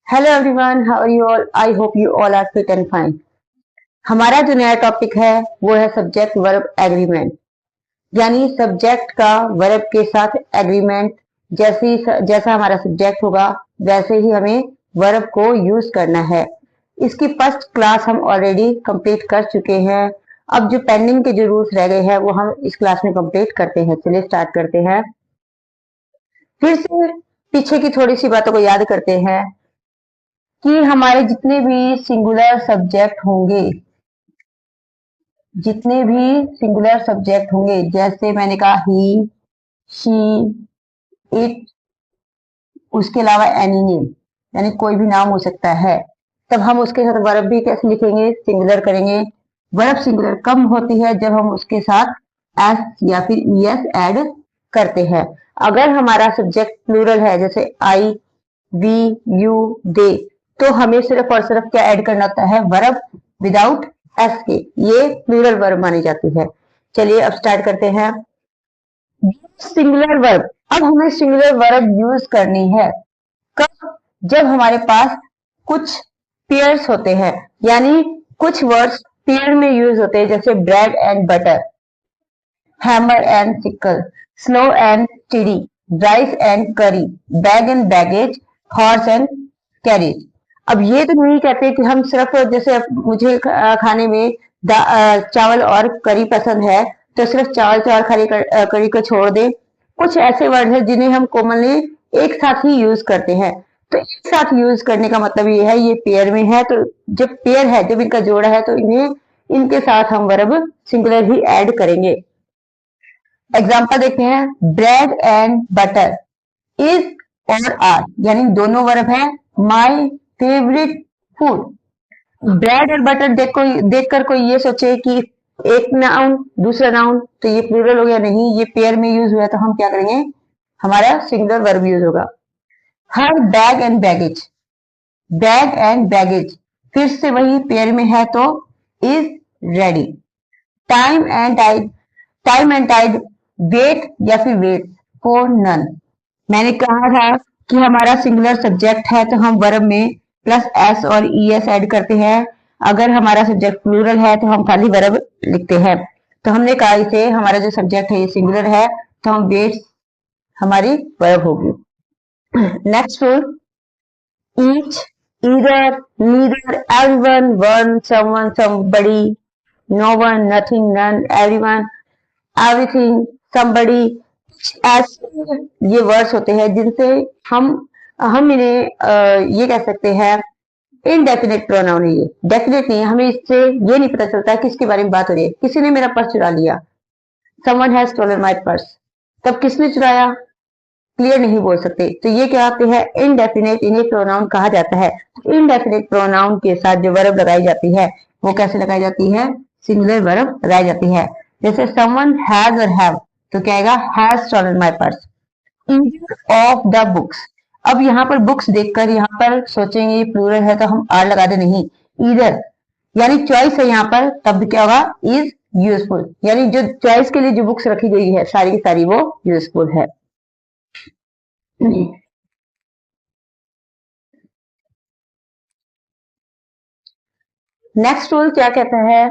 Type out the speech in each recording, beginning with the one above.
Hello everyone, how are you all? I hope you all are fit and fine. हमारा जो नया topic है वो है सब्जेक्ट वर्ब एग्रीमेंट, यानी सब्जेक्ट का वर्ब के साथ एग्रीमेंट। जैसा हमारा सब्जेक्ट होगा वैसे ही हमें वर्ब को यूज करना है। इसकी फर्स्ट क्लास हम ऑलरेडी कंप्लीट कर चुके हैं। अब जो पेंडिंग के जो रूल्स रह गए हैं वो हम इस क्लास में कंप्लीट करते हैं। चलिए स्टार्ट करते हैं। फिर से पीछे की थोड़ी सी बातों को याद करते हैं कि हमारे जितने भी सिंगुलर सब्जेक्ट होंगे, जैसे मैंने कहा ही, शी, इट, उसके अलावा एनी नेम, यानी कोई भी नाम हो सकता है। तब हम उसके साथ वर्ब भी कैसे लिखेंगे? सिंगुलर करेंगे। वर्ब सिंगुलर कब होती है? जब हम उसके साथ एस या फिर ईएस ऐड करते हैं। अगर हमारा सब्जेक्ट प्लूरल है, जैसे आई, वी, यू, दे, तो हमें सिर्फ और सिर्फ क्या ऐड करना होता है? वर्ब विदाउट एस के। ये प्लूरल वर्ब मानी जाती है। चलिए अब स्टार्ट करते हैं। सिंगुलर वर्ब, अब हमें सिंगुलर वर्ब यूज करनी है कब? जब हमारे पास कुछ पेयर्स होते हैं, यानी कुछ वर्ड्स पेयर में यूज होते हैं, जैसे bread and butter, hammer and sickle, snow and टिडी, राइस एंड करी, bag and baggage, horse and carriage. अब ये तो नहीं कहते कि हम सिर्फ, जैसे मुझे खाने में चावल और करी पसंद है तो सिर्फ चावल चावल करी को छोड़ दें। कुछ ऐसे वर्ड है जिन्हें हम कॉमनली एक साथ ही यूज करते हैं। तो एक साथ यूज करने का मतलब ये है, ये पेयर में है, तो जब पेयर है, जब इनका जोड़ा है, तो इनके साथ हम वर्ब सिंगुलर ही ऐड करेंगे। एग्जाम्पल देखते हैं। ब्रेड एंड बटर इज और आर, यानी दोनों वर्ब है। My favourite food. ब्रेड और बटर देखकर कोई ये सोचे कि एक नाउन दूसरा नाउन, तो ये प्लूरल हो गया। नहीं, ये पेयर में यूज हुआ, तो हम क्या करेंगे? हमारा सिंगुलर वर्ब यूज होगा। हर bag and baggage, bag and baggage फिर से वही पेयर में है, तो is ready. Time and tide, time and tide, wait या फिर वेट फॉर नन। मैंने कहा था कि हमारा सिंगुलर सब्जेक्ट है तो हम वर्ब में प्लस एस और ई एस ऐड करते हैं। अगर हमारा सब्जेक्ट प्लूरल है तो हम खाली वर्ब लिखते हैं। तो हमने कहा इसे, हमारा जो सब्जेक्ट है ये सिंगुलर है, तो हम वेट हमारी वर्ब होगी। Next rule, each, either, neither, everyone, one, someone, somebody, no one, nothing, none, everyone, everything, somebody. ऐसे ये वर्ड्स होते हैं जिनसे हम इन्हें ये कह सकते हैं इनडेफिनेट प्रोनाउन है। ये डेफिनेट नहीं है, हमें इससे ये नहीं पता चलता है किसके बारे में बात हो रही है। किसी ने मेरा पर्स चुरा लिया, someone has stolen my purse. तब किसने चुराया? क्लियर नहीं बोल सकते, तो ये क्या आते हैं? इनडेफिनेट, इन्हें प्रोनाउन कहा जाता है। इनडेफिनेट प्रोनाउन के साथ जो वर्ब लगाई जाती है वो कैसे लगाई जाती है? सिंगुलर वर्ब लगाई जाती है। जैसे समवन हैज और हैव, तो क्या आएगा? Has stolen my purse. Either of the books, अब यहाँ पर बुक्स देखकर यहाँ पर सोचेंगे प्लूरल है तो हम आर लगा दे। नहीं, ईदर यानी चॉइस है यहाँ पर, तब क्या होगा? इज यूजफुल, यानी जो चॉइस के लिए जो बुक्स रखी गई है सारी की सारी वो यूजफुल है। नेक्स्ट रूल क्या कहता है?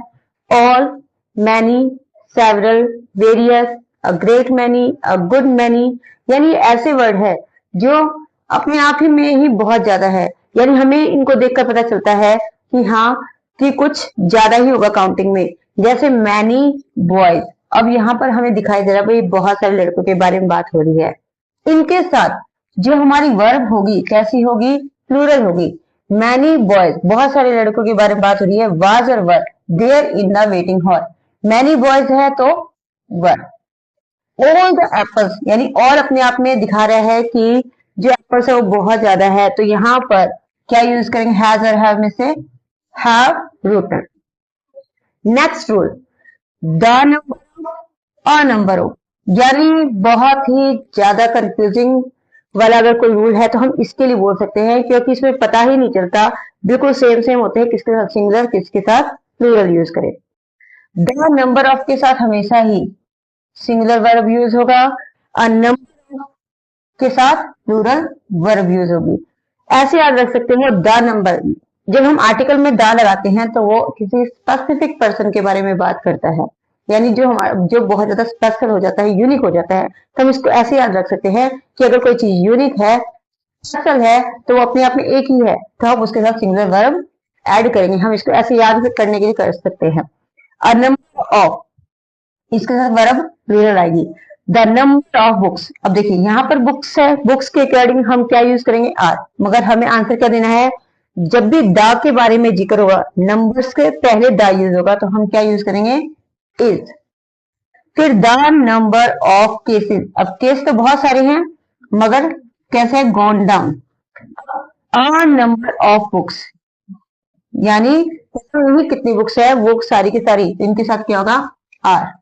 All, many, several, various, a great many, a good many, यानी ऐसे वर्ड है जो अपने आप ही में ही बहुत ज्यादा है, यानी हमें इनको देखकर पता चलता है कि हाँ, कि कुछ ज्यादा ही होगा काउंटिंग में। जैसे मैनी बॉयज, अब यहाँ पर हमें दिखाई दे रहा है भाई बहुत सारे लड़कों के बारे में बात हो रही है। इनके साथ जो हमारी वर्ब होगी कैसी होगी? प्लूरल होगी। मैनी बॉयज, बहुत सारे लड़कों के बारे में बात हो रही है। वाज और were, there in the waiting hall. Many boys है तो वर। ऑल द एप्पल्स, यानी ऑल अपने आप में दिखा रहा है कि जो एप्पल्स है वो बहुत ज्यादा है, तो यहाँ पर क्या यूज करेंगे? हैज और हैव में से have routine. Next rule, the number, a number of, यानी बहुत ही ज्यादा कंफ्यूजिंग वाला अगर कोई रूल है तो हम इसके लिए बोल सकते हैं, क्योंकि इसमें पता ही नहीं चलता, बिल्कुल सेम सेम होते हैं, किसके साथ सिंगुलर किसके साथ प्लूरल यूज करें। द नंबर ऑफ के साथ हमेशा ही सिंगुलर वर्ब यूज होगा, अ नंबर के साथ प्लूरल वर्ब यूज होगी। ऐसे याद रख सकते हो द नंबर। जब हम आर्टिकल में द लगाते हैं तो वो किसी स्पेसिफिक पर्सन के बारे में बात करता है, यानी जो बहुत ज्यादा स्पेशल हो जाता है, यूनिक हो जाता है, तो हम इसको ऐसे याद रख सकते हैं कि अगर कोई चीज यूनिक है, स्पेशल है, तो वो अपने आप में एक ही है, तो हम उसके साथ सिंगुलर वर्ब ऐड करेंगे। हम इसको ऐसे याद करने के लिए कर सकते हैं। अ नंबर ऑफ, इसके साथ वर्ब प्लूरल आएगी। द नंबर ऑफ बुक्स, अब देखिए यहाँ पर बुक्स है, बुक्स के अकॉर्डिंग हम क्या यूज करेंगे, आर, मगर हमें आंसर क्या देना है, जब भी द के बारे में जिक्र होगा, नंबर्स के पहले द यूज होगा, तो हम क्या यूज करेंगे, इज। फिर द नंबर ऑफ केसेस, अब केस तो बहुत सारे हैं, मगर कैसे gone down. A number of books, यानी कितनी बुक्स है, वो सारी की सारी, तो इनके साथ क्या होगा, आर।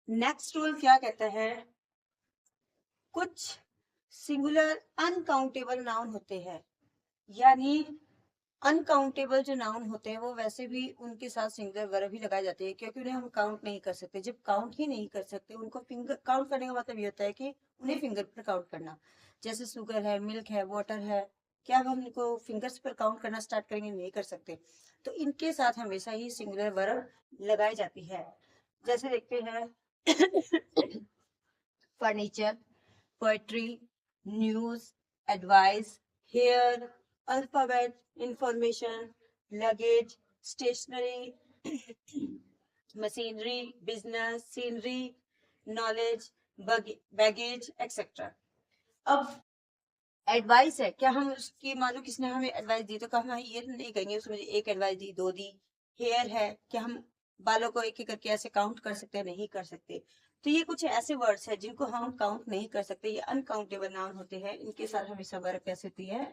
नेक्स्ट रूल क्या कहता है, कुछ सिंगुलर अनकाउंटेबल नाउन होते हैं, यानी अनकाउंटेबल जो नाउन होते हैं वो वैसे भी उनके साथ सिंगुलर वर्ब ही लगाए जाते हैं, क्योंकि उन्हें हम काउंट नहीं कर सकते। जब काउंट ही नहीं कर सकते, उनको फिंगर काउंट करने का मतलब ये होता है कि उन्हें फिंगर पर काउंट करना। जैसे शुगर है, मिल्क है, वाटर है, क्या हम इनको फिंगर्स पर काउंट करना स्टार्ट करेंगे, नहीं कर सकते। तो इनके साथ हमेशा ही सिंगुलर वर्ब लगाई जाती है। जैसे देखते हैं furniture, poetry, news, advice, hair, alphabet, information, luggage, stationery, machinery, business, scenery, knowledge, baggage etcetera. अब एडवाइस है, क्या हम उसकी, मान लो किसने हमें एडवाइस दी, तो क्या हम ये नहीं कहेंगे उसमें एक एडवाइस दी, दो दी। हेयर है, क्या हम बालों को एक एक करके ऐसे काउंट कर सकते हैं, नहीं कर सकते। तो ये कुछ ऐसे वर्ड्स हैं जिनको हम काउंट नहीं कर सकते, ये अनकाउंटेबल नाउन होते हैं, इनके साथ हमेशा वर्ब कैसे होती है,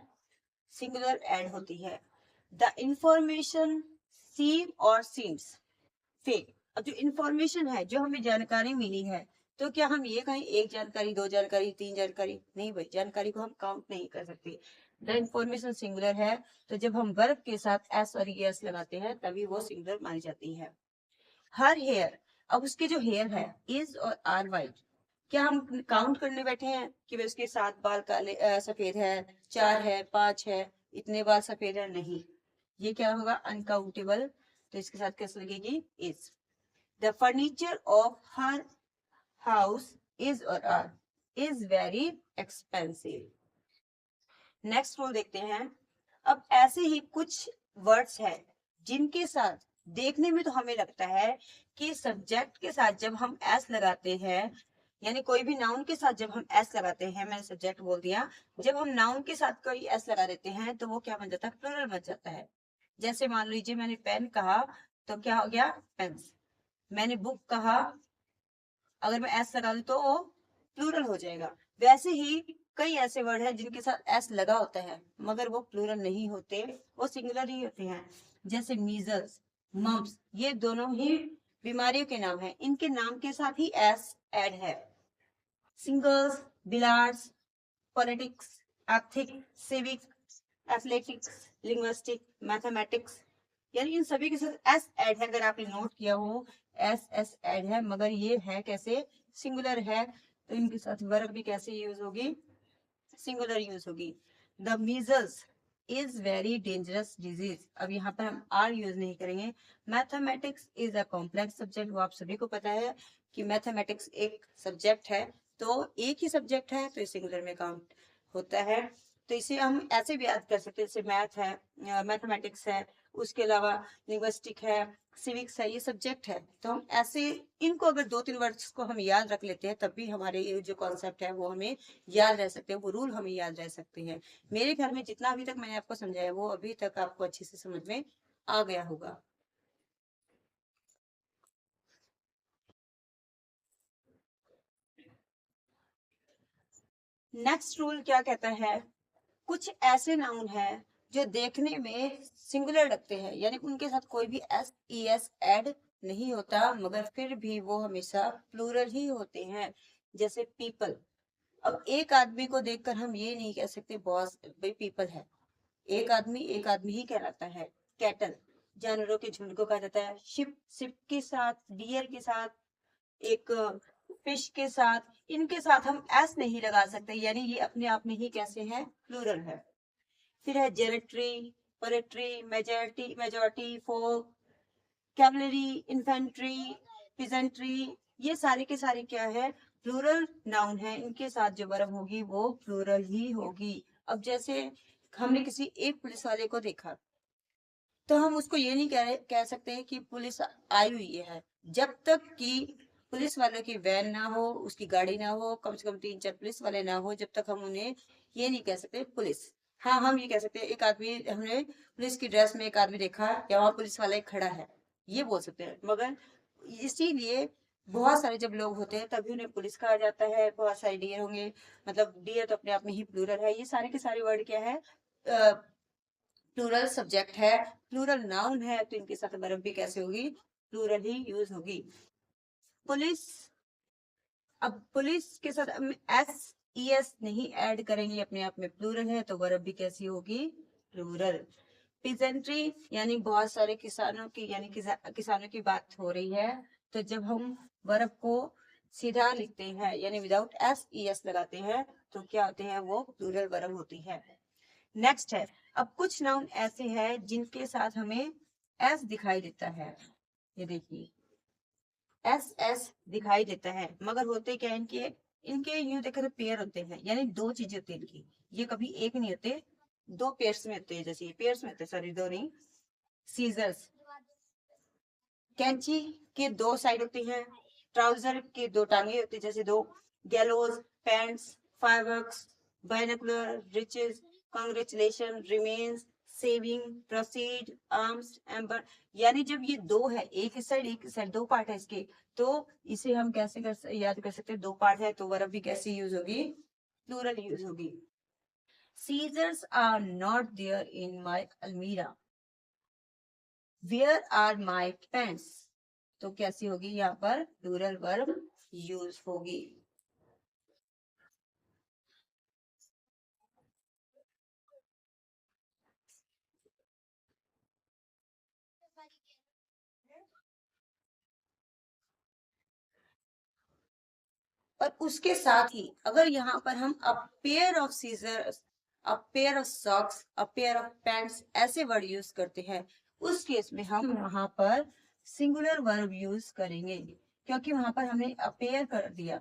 सिंगुलर ऐड होती है। द इंफॉर्मेशन सीम और सीम्स फेक। अब जो इंफॉर्मेशन है, जो हमें जानकारी मिली है, तो क्या हम ये कहें एक जानकारी, दो जानकारी, तीन जानकारी, नहीं भाई, जानकारी को हम काउंट नहीं कर सकते। द इंफॉर्मेशन सिंगुलर है, तो जब हम वर्ब के साथ एस और एस लगाते हैं तभी वो सिंगुलर मानी जाती है। हर हेयर, अब उसके जो हेयर है, इज और आर वाइट, क्या हम काउंट करने बैठे हैं कि भाई उसके 7 बाल काले सफेद है, 4 है, 5 है, इतने बाल सफेद है, नहीं, ये क्या होगा, अनकाउंटेबल। तो इसके साथ कैसे लगेगी, is. The furniture of her house is और are is very expensive. Next rule देखते हैं। अब ऐसे ही कुछ वर्ड्स हैं जिनके साथ देखने में तो हमें लगता है कि सब्जेक्ट के साथ जब हम एस लगाते हैं, यानी कोई भी नाउन के साथ जब हम एस लगाते हैं, मैंने सब्जेक्ट बोल दिया, जब हम नाउन के साथ कोई एस लगा देते हैं तो वो क्या बन जाता है, प्लूरल बन जाता है। जैसे मान लीजिए मैंने पेन कहा, तो क्या हो गया, पेन्स। मैंने बुक कहा, अगर मैं एस लगा दूं तो वो प्लूरल हो जाएगा। वैसे ही कई ऐसे वर्ड हैं जिनके साथ एस लगा होता है मगर वो प्लूरल नहीं होते, वो सिंगुलर ही होते हैं। जैसे मीजल्स, मम्स, ये दोनों ही बीमारियों के नाम हैं, इनके नाम के साथ ही एस ऐड है। Singles, billiards, politics, ethic, civic, athletics, linguistic, mathematics, यानी इन सभी के साथ एस ऐड है। अगर आपने नोट किया हो, एस एस ऐड है, मगर ये है कैसे, सिंगुलर है, तो इनके साथ वर्ब भी कैसे यूज होगी, सिंगुलर यूज होगी। The measles is very dangerous disease, अब यहाँ पर हम आर यूज नहीं करेंगे। Mathematics is a complex subject, वो आप सभी को पता है कि मैथमेटिक्स एक सब्जेक्ट है, तो एक ही सब्जेक्ट है तो सिंगुलर में काउंट होता है। तो इसे हम ऐसे भी याद कर सकते हैं, जैसे मैथ है, मैथमेटिक्स है, उसके अलावा लिंग्विस्टिक है, सिविक्स है, ये सब्जेक्ट है। तो हम ऐसे इनको अगर 2-3 वर्ड्स को हम याद रख लेते हैं तब भी हमारे ये जो कॉन्सेप्ट है वो हमें याद रह सकते हैं, वो रूल हमें याद रह सकते हैं। मेरे ख्याल में जितना अभी तक मैंने आपको समझाया वो अभी तक आपको अच्छे से समझ में आ गया होगा। नेक्स्ट रूल क्या कहता है, कुछ ऐसे नाउन है जो देखने में सिंगुलर लगते हैं, यानी उनके साथ कोई भी एस ई एस ऐड नहीं होता, मगर फिर भी वो हमेशा प्लूरल ही होते हैं। जैसे पीपल, अब एक आदमी को देखकर हम ये नहीं कह सकते बॉस भाई पीपल है, एक आदमी ही कहलाता है। कैटल, जानवरों के झुंड को कहा जाता है। शिप, शिप के साथ, डियर के साथ, एक फिश के साथ, इनके साथ हम एस नहीं लगा सकते, यानी ये अपने आप में ही कैसे हैं, प्लूरल है। फिर है जेनेट्री, पोएट्री, मेजॉरिटी, मेजॉरिटी, फोक, कैवलरी, इन्फेंट्री, पिजेंट्री, ये सारे के सारे क्या है, प्लूरल नाउन है। इनके साथ जो वर्ब होगी वो प्लूरल ही होगी। अब जैसे हमने किसी एक पुलिस वाले को देखा, तो हम उसको ये नहीं कह सकते कि पुलिस आई हुई है, जब तक कि पुलिस वालों की वैन ना हो, उसकी गाड़ी ना हो, कम से कम 3-4 पुलिस वाले ना हो, जब तक हम उन्हें ये नहीं कह सकते पुलिस। हाँ, हम ये कह सकते हैं, एक आदमी, हमने पुलिस की ड्रेस में एक आदमी देखा या वहां पुलिस वाला एक खड़ा है, ये बोल सकते हैं। मगर इसीलिए बहुत सारे जब लोग होते हैं तभी उन्हें पुलिस कहा जाता है। बहुत सारे डियर होंगे, मतलब डियर तो अपने आप में ही प्लूरल है। ये सारे के सारे वर्ड क्या है, प्लूरल सब्जेक्ट है, प्लूरल नाउन है, तो इनके साथ वर्ब भी कैसे होगी, प्लूरल ही यूज होगी। पुलिस, अब पुलिस के साथ एस ई एस नहीं ऐड करेंगे, अपने आप में प्लूरल है, तो वर्ब भी कैसी होगी, प्लूरल। पिजेंट्री यानी बहुत सारे किसानों की, यानी किसानों की बात हो रही है, तो जब हम वर्ब को सीधा लिखते हैं, यानी विदाउट एस ई एस लगाते हैं, तो क्या होते हैं, वो प्लूरल वर्ब होती है। नेक्स्ट है, अब कुछ नाउन ऐसे हैं जिनके साथ हमें एस दिखाई देता है। ये देखिए, एस एस दिखाई देता है, मगर होते क्या है, इनके इनके यूं देखो तो पेयर होते हैं, यानी दो चीजें होती है इनकी, ये कभी एक नहीं होते, दो पेयर्स में होते हैं। जैसे ये पेयर्स में होते हैं, सॉरी दो नहीं, सीजर्स, कैंची के दो साइड होते हैं, ट्राउजर के दो टांगे होते हैं, जैसे दो, gallows, pants, fireworks, binocular, riches, congratulation, remains, saving, proceed, arms, ember, यानी जब ये दो है, एक इस साइड दो पार्ट है इसके, तो इसे हम कैसे याद कर सकते हैं, दो पार्ट है तो वर्ब भी कैसे यूज होगी, प्लूरल यूज होगी। Scissors are not there in my अलमीरा, वेयर आर माई पेंट्स, तो कैसी होगी, यहाँ पर प्लूरल वर्ब यूज होगी। और उसके साथ ही अगर यहाँ पर हम a pair of scissors, a pair of socks, a pair of pants ऐसे वर्ड यूज करते हैं, उस केस में हम वहां पर सिंगुलर वर्ब यूज करेंगे, क्योंकि वहां पर हमने अ पेयर कर दिया,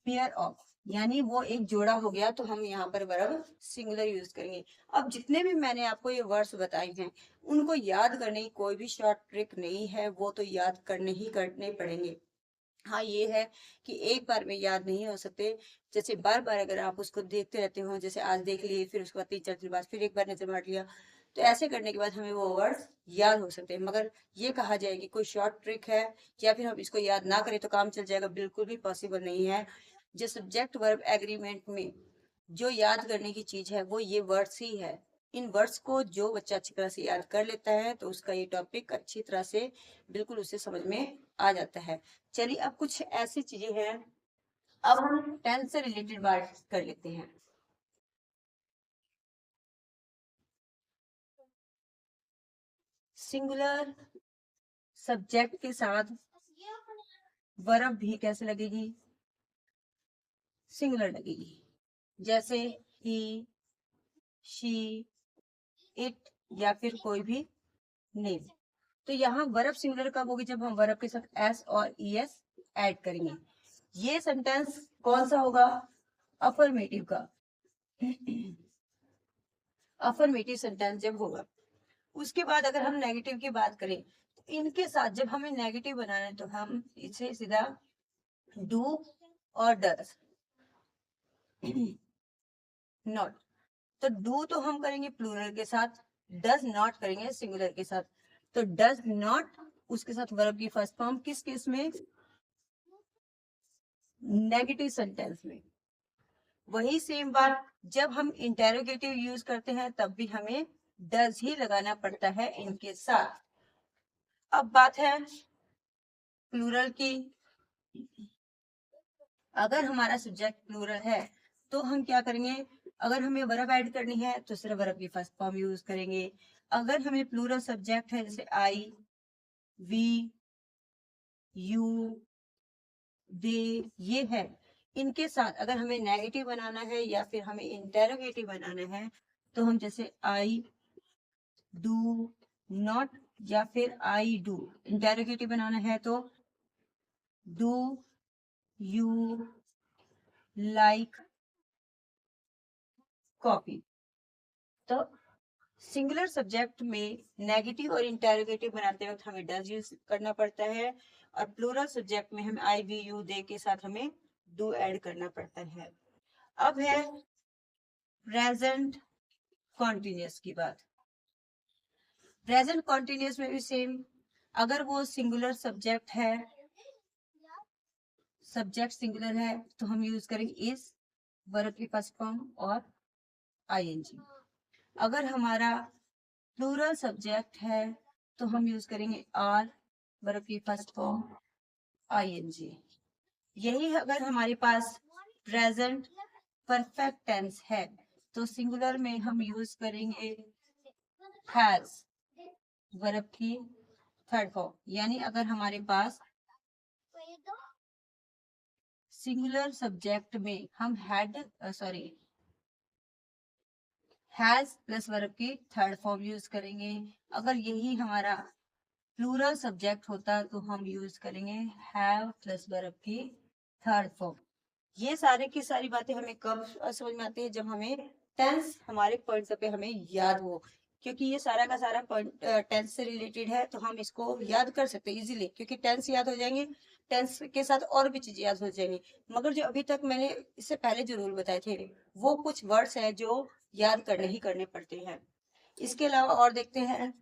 पेयर ऑफ, यानी वो एक जोड़ा हो गया, तो हम यहाँ पर वर्ब सिंगुलर यूज करेंगे। अब जितने भी मैंने आपको ये वर्ड्स बताए हैं, उनको याद करने की कोई भी शॉर्ट ट्रिक नहीं है, वो तो याद करने पड़ेंगे। हाँ, ये है कि एक बार में याद नहीं हो सकते, जैसे बार बार अगर आप उसको देखते रहते हो, जैसे आज देख लिए, फिर उसके बाद 3-4 दिन बाद फिर एक बार नजर मार लिया, तो ऐसे करने के बाद हमें वो वर्ड्स याद हो सकते हैं। मगर ये कहा जाए कि कोई शॉर्ट ट्रिक है या फिर हम इसको याद ना करें तो काम चल जाएगा, बिल्कुल भी पॉसिबल नहीं है। जो सब्जेक्ट वर्ब एग्रीमेंट में जो याद करने की चीज है, वो ये वर्ड्स ही है। इन वर्ड्स को जो बच्चा अच्छी तरह से याद कर लेता है, तो उसका ये टॉपिक अच्छी तरह से बिल्कुल उसे समझ में आ जाता है। चलिए, अब कुछ ऐसी चीजें हैं, अब हम टेंस से रिलेटेड बात कर लेते हैं। सिंगुलर सब्जेक्ट के साथ वर्ब भी कैसे लगेगी, सिंगुलर लगेगी, जैसे ही, शी, इट, या फिर कोई भी नेम। तो यहाँ वर्ब सिंगुलर कब होगी, जब हम वर्ब के साथ एस और ई एस ऐड करेंगे। ये सेंटेंस कौन सा होगा, अफर्मेटिव का, अफर्मेटिव सेंटेंस जब होगा। उसके बाद अगर हम नेगेटिव की बात करें, तो इनके साथ जब हमें नेगेटिव बनाना है, तो हम इसे सीधा डू और डज, नॉट, तो डू तो हम करेंगे प्लूरल के साथ, डज नॉट करेंगे सिंगुलर के साथ। तो डज नॉट, उसके साथ वर्ब की फर्स्ट फॉर्म किस केस में, नेगेटिव सेंटेंस में। वही सेम बात जब हम इंटेरोगेटिव यूज करते हैं, तब भी हमें डज ही लगाना पड़ता है इनके साथ। अब बात है प्लूरल की, अगर हमारा सब्जेक्ट प्लूरल है तो हम क्या करेंगे, अगर हमें वर्ब ऐड करनी है तो सिर्फ वर्ब की फर्स्ट फॉर्म यूज करेंगे। अगर हमें प्लूरल सब्जेक्ट है जैसे आई, वी, यू, दे, ये है, इनके साथ अगर हमें नेगेटिव बनाना है या फिर हमें इंटेरोगेटिव बनाना है तो हम जैसे आई डू नॉट या फिर आई डू, इंटेरोगेटिव बनाना है तो डू यू लाइक कॉफी। तो सिंगुलर सब्जेक्ट में नेगेटिव और इंटेरोगेटिव बनाते वक्त हमें डज यूज करना पड़ता है, और प्लूरल सब्जेक्ट में हमें आई, वी, यू, दे के साथ हमें डू ऐड करना पड़ता है। अब है प्रेजेंट कॉन्टिन्यूस की बात। प्रेजेंट कॉन्टिन्यूस में भी सेम, अगर वो सिंगुलर सब्जेक्ट है, सब्जेक्ट सिंगुलर है तो हम यूज करेंगे इज, वर्ब की फर्स्ट फॉर्म और आईएनजी। अगर हमारा प्लूरल सब्जेक्ट है तो हम यूज करेंगे आर, वर्ब की फर्स्ट फॉर्म आईएनजी। यही अगर हमारे पास प्रेजेंट परफेक्ट टेंस है तो सिंगुलर में हम यूज करेंगे हैज, वर्ब की थर्ड फॉर्म। यानी अगर हमारे पास सिंगुलर सब्जेक्ट में हम हैज प्लस वर्ब की थर्ड फॉर्म यूज करेंगे। अगर यही हमारा प्लूरल सब्जेक्ट होता तो हम यूज करेंगे हैव प्लस वर्ब की थर्ड फॉर्म। ये सारे की सारी बातें हमें कब समझ में आती है, जब हमें टेंस हमारे पॉइंट्स पे हमें याद हो, क्योंकि ये सारा का सारा पॉइंट टेंस से रिलेटेड है तो हम इसको याद कर सकते हैं इजीली, क्योंकि टेंस याद हो जाएंगे, टेंस के साथ और भी चीजें याद हो जाएंगी। मगर जो अभी तक मैंने इससे पहले जो रूल बताए थे वो कुछ वर्ड्स हैं जो याद करने ही करने पड़ते हैं। इसके अलावा और देखते हैं,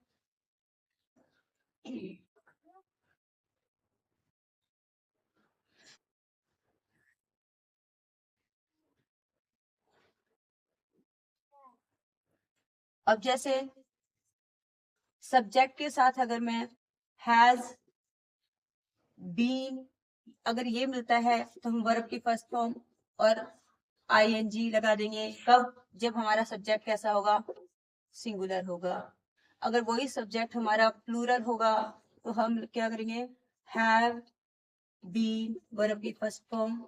अब जैसे सब्जेक्ट के साथ अगर मैं हैज, बीन, अगर ये मिलता है तो हम वर्ब की फर्स्ट फॉर्म और आईएनजी लगा देंगे। कब? जब हमारा सब्जेक्ट कैसा होगा, सिंगुलर होगा। अगर वही सब्जेक्ट हमारा प्लूरल होगा तो हम क्या करेंगे, हैव, बीन, वर्ब की फर्स्ट फॉर्म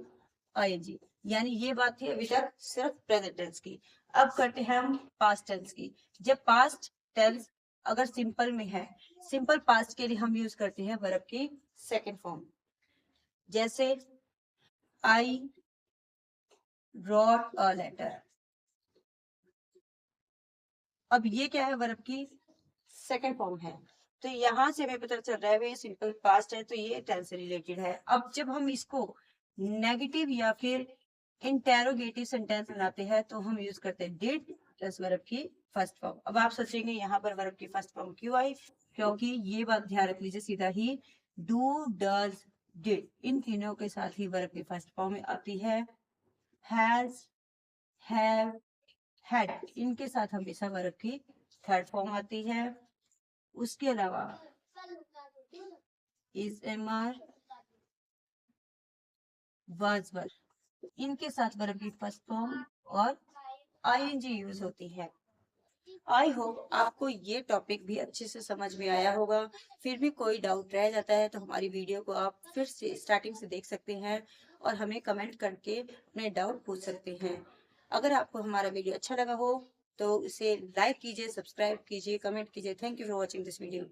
आईएनजी। यानी ये बात थी अभी तक सिर्फ प्रेजेंट टेंस की। अब करते हैं हम पास्ट टेंस की। जब पास्ट टेंस अगर सिंपल में है, सिंपल पास्ट के लिए हम यूज करते हैं वर्ब की सेकेंड फॉर्म। जैसे आई wrote a letter, अब ये क्या है, वर्ब की सेकेंड फॉर्म है, तो यहां से हमें पता चल रहा है ये सिंपल पास्ट है तो ये टेंस से रिलेटेड है। अब जब हम इसको नेगेटिव या फिर इंटेरोगेटिव सेंटेंस बनाते हैं तो हम यूज करते हैं डिड प्लस वर्ब की फर्स्ट फॉर्म। अब आप सोचेंगे यहाँ पर वर्ब की फर्स्ट फॉर्म क्यों आई, क्योंकि ये बात ध्यान रख लीजिए, सीधा ही डू, डज, डिड, इन तीनों के साथ ही वर्ब की फर्स्ट फॉर्म में आती है। हैज, हैव, हैड, इनके साथ हमेशा वर्ब की थर्ड फॉर्म आती है। उसके अलावा is, am are, was were, इनके साथ वर्ब की फर्स्ट फॉर्म और आईएनजी यूज होती है। आई होप आपको ये टॉपिक भी अच्छे से समझ में आया होगा। फिर भी कोई डाउट रह जाता है तो हमारी वीडियो को आप फिर से स्टार्टिंग से देख सकते हैं और हमें कमेंट करके अपने डाउट पूछ सकते हैं। अगर आपको हमारा वीडियो अच्छा लगा हो तो इसे लाइक कीजिए, सब्सक्राइब कीजिए, कमेंट कीजिए। Thank you for watching this video.